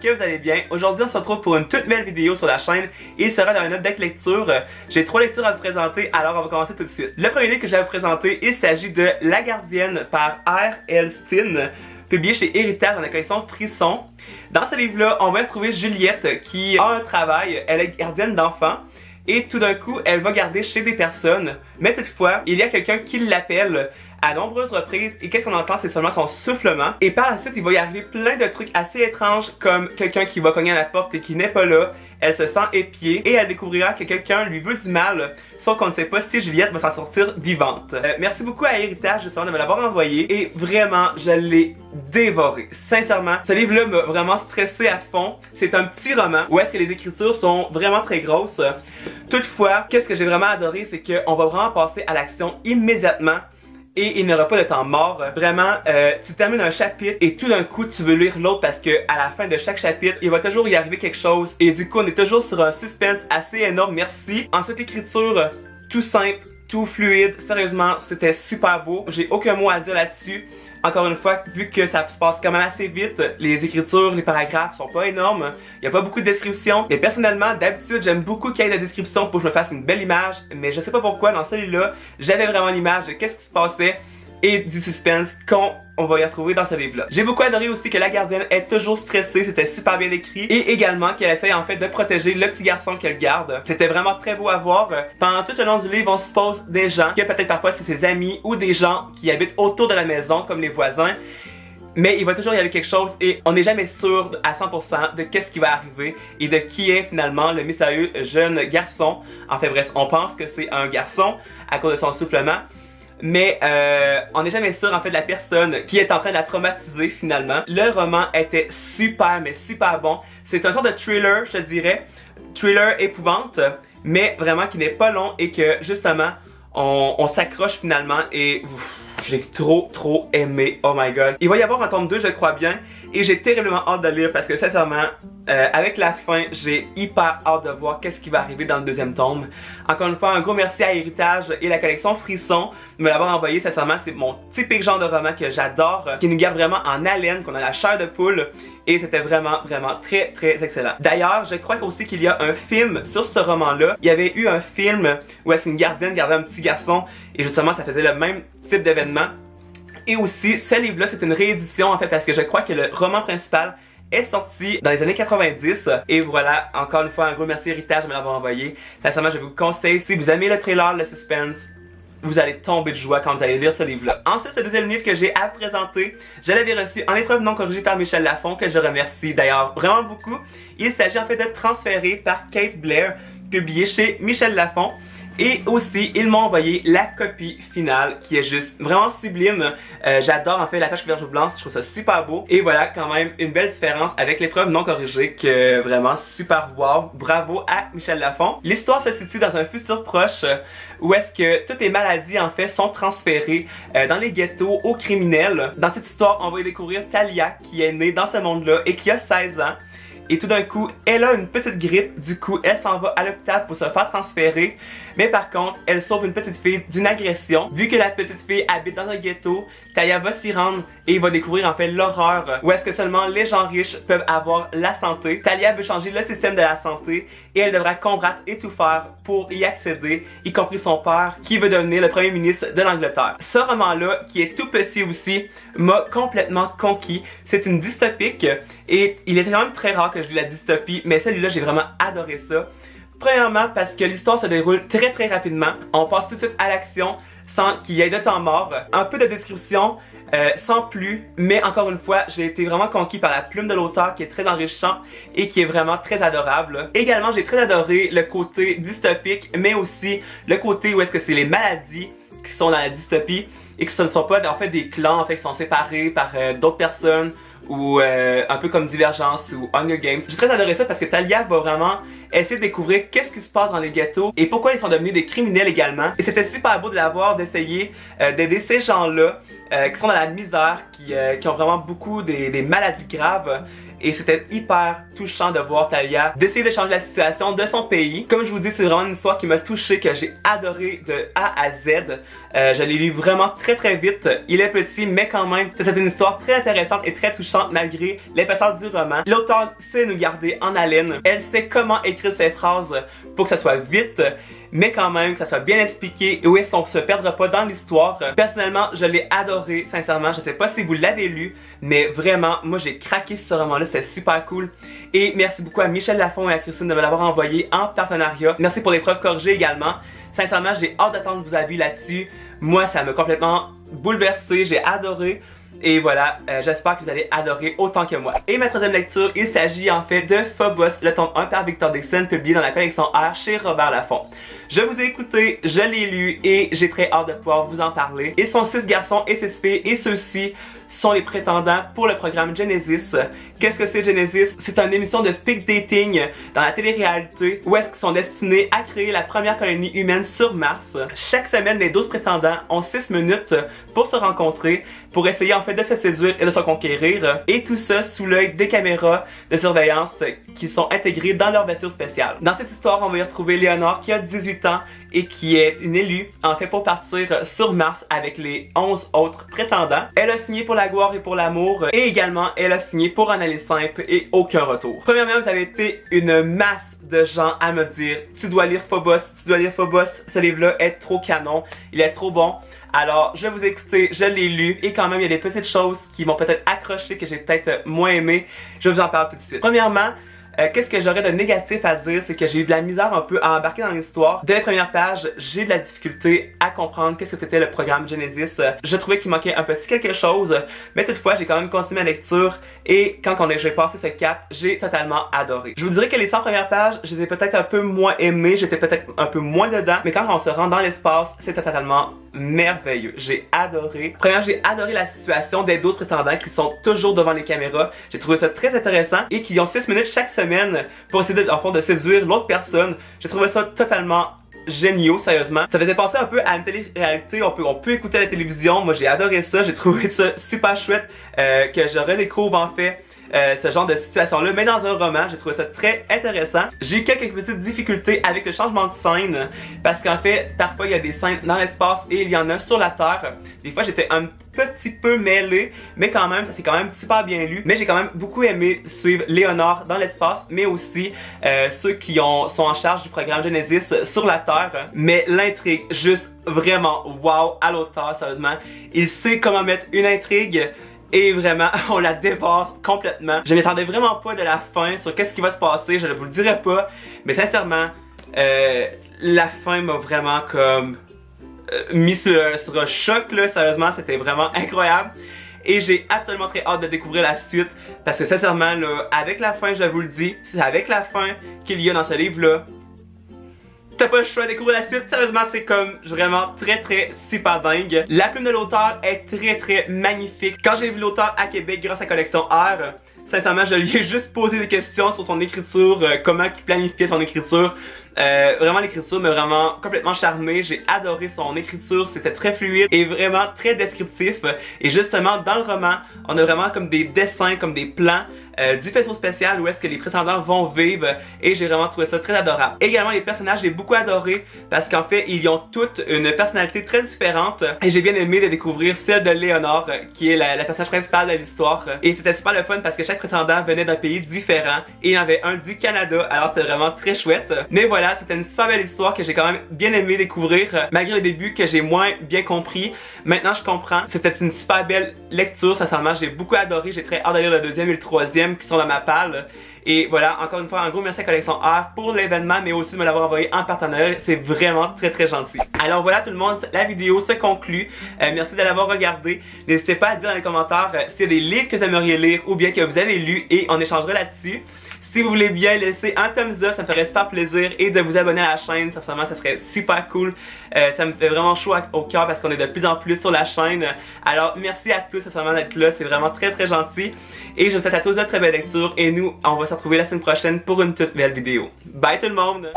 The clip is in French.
que vous allez bien. Aujourd'hui on se retrouve pour une toute nouvelle vidéo sur la chaîne et il sera dans un update lecture. J'ai 3 lectures à vous présenter, alors on va commencer tout de suite. Le premier livre que je vais vous présenter, il s'agit de La Gardienne par R.L. Stine, publié chez Héritage dans la collection Frisson. Dans ce livre-là, on va retrouver Juliette qui a un travail, elle est gardienne d'enfants. Et tout d'un coup, elle va garder chez des personnes, mais toutefois, il y a quelqu'un qui l'appelle à nombreuses reprises et qu'est-ce qu'on entend, c'est seulement son soufflement. Et par la suite, il va y arriver plein de trucs assez étranges comme quelqu'un qui va cogner à la porte et qui n'est pas là. Elle se sent épiée et elle découvrira que quelqu'un lui veut du mal, sauf qu'on ne sait pas si Juliette va s'en sortir vivante. Merci beaucoup à Héritage justement de me l'avoir envoyé et vraiment, je l'ai dévoré. Sincèrement, ce livre-là m'a vraiment stressé à fond. C'est un petit roman où est-ce que les écritures sont vraiment très grosses. Toutefois, qu'est-ce que j'ai vraiment adoré, c'est qu'on va vraiment passer à l'action immédiatement. Et il n'y aura pas de temps mort. Vraiment, tu termines un chapitre et tout d'un coup tu veux lire l'autre parce que à la fin de chaque chapitre, il va toujours y arriver quelque chose. Et du coup, on est toujours sur un suspense assez énorme. Merci. Ensuite, l'écriture, tout simple, tout fluide. Sérieusement, c'était super beau. J'ai aucun mot à dire là-dessus. Encore une fois, vu que ça se passe quand même assez vite, les écritures, les paragraphes sont pas énormes, il y a pas beaucoup de descriptions. Mais personnellement, d'habitude, j'aime beaucoup qu'il y ait de descriptions pour que je me fasse une belle image. Mais je sais pas pourquoi, dans celui-là, j'avais vraiment l'image de qu'est-ce qui se passait et du suspense qu'on va y retrouver dans ce livre-là. J'ai beaucoup adoré aussi que la gardienne est toujours stressée, c'était super bien écrit, et également qu'elle essaye en fait de protéger le petit garçon qu'elle garde. C'était vraiment très beau à voir. Pendant tout le long du livre, on suppose des gens, que peut-être parfois c'est ses amis ou des gens qui habitent autour de la maison, comme les voisins. Mais il va toujours y avoir quelque chose et on n'est jamais sûr à 100% de qu'est-ce qui va arriver et de qui est finalement le mystérieux jeune garçon. En fait bref, on pense que c'est un garçon à cause de son soufflement. Mais on n'est jamais sûr en fait de la personne qui est en train de la traumatiser finalement. Le roman était super mais super bon. C'est un genre de thriller, je te dirais. Thriller épouvante, mais vraiment qui n'est pas long et que justement on s'accroche finalement et j'ai trop aimé. Oh my god. Il va y avoir un tome 2 je crois bien. Et j'ai terriblement hâte de lire parce que sincèrement, avec la fin, j'ai hyper hâte de voir qu'est-ce qui va arriver dans le deuxième tome. Encore une fois, un gros merci à Héritage et la collection Frisson de me l'avoir envoyé. Sincèrement, c'est mon typique genre de roman que j'adore, qui nous garde vraiment en haleine, qu'on a la chair de poule. Et c'était vraiment très excellent. D'ailleurs, je crois aussi qu'il y a un film sur ce roman-là. Il y avait eu un film où est-ce qu'une gardienne gardait un petit garçon et justement, ça faisait le même type d'événement. Et aussi, ce livre-là, c'est une réédition en fait parce que je crois que le roman principal est sorti dans les années 90. Et voilà, encore une fois, un gros merci Héritage de me l'avoir envoyé. Sincèrement, je vous conseille, si vous aimez le trailer, le suspense, vous allez tomber de joie quand vous allez lire ce livre-là. Ensuite, le deuxième livre que j'ai à vous présenter, je l'avais reçu en épreuve non corrigée par Michel Lafon, que je remercie d'ailleurs vraiment beaucoup. Il s'agit en fait d'être transféré par Kate Blair, publié chez Michel Lafon. Et aussi, ils m'ont envoyé la copie finale qui est juste vraiment sublime. J'adore en fait la page couverture blanche, je trouve ça super beau. Et voilà quand même une belle différence avec l'épreuve non corrigée que vraiment super wow. Bravo à Michel Lafon. L'histoire se situe dans un futur proche où est-ce que toutes les maladies en fait sont transférées dans les ghettos aux criminels. Dans cette histoire, on va y découvrir Talia qui est née dans ce monde-là et qui a 16 ans. Et tout d'un coup, elle a une petite grippe, du coup elle s'en va à l'hôpital pour se faire transférer. Mais par contre, elle sauve une petite fille d'une agression. Vu que la petite fille habite dans un ghetto, Talia va s'y rendre et va découvrir en fait l'horreur où est-ce que seulement les gens riches peuvent avoir la santé. Talia veut changer le système de la santé et elle devra combattre et tout faire pour y accéder, y compris son père qui veut devenir le premier ministre de l'Angleterre. Ce roman-là, qui est tout petit aussi, m'a complètement conquis. C'est une dystopique et il est quand même très rare que je lis la dystopie, mais celui-là j'ai vraiment adoré ça. Premièrement parce que l'histoire se déroule très rapidement. On passe tout de suite à l'action sans qu'il y ait de temps mort. Un peu de description, sans plus, mais encore une fois, j'ai été vraiment conquis par la plume de l'auteur qui est très enrichissant et qui est vraiment très adorable. Également, j'ai très adoré le côté dystopique, mais aussi le côté où est-ce que c'est les maladies qui sont dans la dystopie et que ce ne sont pas en fait des clans en fait qui sont séparés par d'autres personnes ou un peu comme Divergence ou Hunger Games. J'ai très adoré ça parce que Talia va vraiment essayer de découvrir qu'est-ce qui se passe dans les ghettos et pourquoi ils sont devenus des criminels également. Et c'était super beau de la voir, d'essayer d'aider ces gens-là qui sont dans la misère, qui ont vraiment beaucoup des maladies graves et c'était hyper touchant de voir Talia d'essayer de changer la situation de son pays. Comme je vous dis, c'est vraiment une histoire qui m'a touché, que j'ai adoré de A à Z. Je l'ai lu vraiment très vite. Il est petit, mais quand même, c'était une histoire très intéressante et très touchante malgré l'épaisseur du roman. L'auteur sait nous garder en haleine. Elle sait comment écrire ses phrases pour que ça soit vite, mais quand même que ça soit bien expliqué et où est-ce qu'on se perdra pas dans l'histoire. Personnellement, je l'ai adoré, sincèrement. Je sais pas si vous l'avez lu, mais vraiment, moi j'ai craqué sur ce roman-là, c'était super cool. Et merci beaucoup à Michel Lafon et à Christine de me l'avoir envoyé en partenariat. Merci pour les preuves corrigées également. Sincèrement, j'ai hâte d'attendre vos avis là-dessus. Moi, ça m'a complètement bouleversé, j'ai adoré. Et voilà, j'espère que vous allez adorer autant que moi. Et ma troisième lecture, il s'agit en fait de Phobos, le tome 1 par Victor Dixon, publié dans la collection R chez Robert Laffont. Je vous ai écouté, je l'ai lu et j'ai très hâte de pouvoir vous en parler. Ils sont 6 garçons et 6 filles et ceux-ci sont les prétendants pour le programme Genesis. Qu'est-ce que c'est Genesis? C'est une émission de speed dating dans la télé-réalité où est-ce qu'ils sont destinés à créer la première colonie humaine sur Mars. Chaque semaine, les 12 prétendants ont 6 minutes pour se rencontrer, pour essayer en fait de se séduire et de se conquérir. Et tout ça sous l'œil des caméras de surveillance qui sont intégrées dans leur vaisseau spécial. Dans cette histoire, on va y retrouver Léonore qui a 18 ans et qui est une élue en fait pour partir sur Mars avec les 11 autres prétendants. Elle a signé pour la gloire et pour l'amour et également elle a signé pour un aller simple et aucun retour. Premièrement, vous avez été une masse de gens à me dire tu dois lire Phobos, tu dois lire Phobos, ce livre-là est trop canon, il est trop bon. Alors, je vais vous écouter, je l'ai lu et quand même il y a des petites choses qui m'ont peut-être accroché que j'ai peut-être moins aimé. Je vous en parle tout de suite. Premièrement, qu'est-ce que j'aurais de négatif à dire, c'est que j'ai eu de la misère un peu à embarquer dans l'histoire. Dès les premières pages, j'ai de la difficulté à comprendre qu'est-ce que c'était le programme Genesis. Je trouvais qu'il manquait un petit quelque chose, mais toutefois j'ai quand même continué ma lecture et quand j'ai passé ce cap, j'ai totalement adoré. Je vous dirais que les 100 premières pages, je les ai peut-être un peu moins aimées, j'étais peut-être un peu moins dedans, mais quand on se rend dans l'espace, c'était totalement merveilleux. J'ai adoré. Premièrement, j'ai adoré la situation des 12 prétendants qui sont toujours devant les caméras. J'ai trouvé ça très intéressant et qui ont 6 minutes chaque semaine pour essayer en fond de séduire l'autre personne. J'ai trouvé ça totalement géniaux, sérieusement. Ça faisait penser un peu à une télé-réalité, on peut écouter la télévision. Moi j'ai adoré ça, j'ai trouvé ça super chouette que je redécouvre en fait ce genre de situation-là, mais dans un roman. J'ai trouvé ça très intéressant. J'ai eu quelques petites difficultés avec le changement de scène parce qu'en fait, parfois il y a des scènes dans l'espace et il y en a sur la Terre. Des fois j'étais un petit peu mêlé, mais quand même, ça s'est quand même super bien lu. Mais j'ai quand même beaucoup aimé suivre Léonore dans l'espace, mais aussi ceux qui sont en charge du programme Genesis sur la Terre. Mais l'intrigue, juste vraiment wow à l'auteur, sérieusement. Il sait comment mettre une intrigue. Et vraiment, on la dévore complètement. Je m'attendais vraiment pas de la fin sur qu'est-ce qui va se passer, je ne vous le dirai pas. Mais sincèrement, la fin m'a vraiment comme mis sur un choc là, sérieusement, c'était vraiment incroyable. Et j'ai absolument très hâte de découvrir la suite. Parce que sincèrement, là, avec la fin, je vous le dis, c'est avec la fin qu'il y a dans ce livre-là. T'as pas le choix de découvrir la suite, sérieusement c'est comme vraiment très super dingue. La plume de l'auteur est très magnifique. Quand j'ai vu l'auteur à Québec grâce à la collection R, sincèrement je lui ai juste posé des questions sur son écriture, comment il planifiait son écriture. Vraiment l'écriture m'a vraiment complètement charmé, j'ai adoré son écriture, c'était très fluide et vraiment très descriptif. Et justement dans le roman, on a vraiment comme des dessins, comme des plans du vaisseau spécial où est-ce que les prétendants vont vivre et j'ai vraiment trouvé ça très adorable. Également les personnages j'ai beaucoup adoré parce qu'en fait ils ont toutes une personnalité très différente et j'ai bien aimé de découvrir celle de Léonore qui est la personnage principale de l'histoire et c'était super le fun parce que chaque prétendant venait d'un pays différent et il y en avait un du Canada, alors c'était vraiment très chouette. Mais voilà, c'était une super belle histoire que j'ai quand même bien aimé découvrir malgré le début que j'ai moins bien compris. Maintenant je comprends, c'était une super belle lecture, sincèrement j'ai beaucoup adoré, j'ai très hâte de lire le deuxième et le troisième qui sont dans ma palle. Et voilà, encore une fois, un gros merci à Collection R pour l'événement, mais aussi de me l'avoir envoyé en partenariat. C'est vraiment très gentil. Alors voilà tout le monde, la vidéo se conclut. Merci de l'avoir regardé. N'hésitez pas à dire dans les commentaires s'il y a des livres que vous aimeriez lire ou bien que vous avez lus et on échangera là-dessus. Si vous voulez bien laisser un thumbs up, ça me ferait super plaisir et de vous abonner à la chaîne, sincèrement ça serait super cool. Ça me fait vraiment chaud au cœur parce qu'on est de plus en plus sur la chaîne. Alors merci à tous sincèrement d'être là, c'est vraiment très gentil. Et je vous souhaite à tous de très belle lecture et nous on va se retrouver la semaine prochaine pour une toute belle vidéo. Bye tout le monde!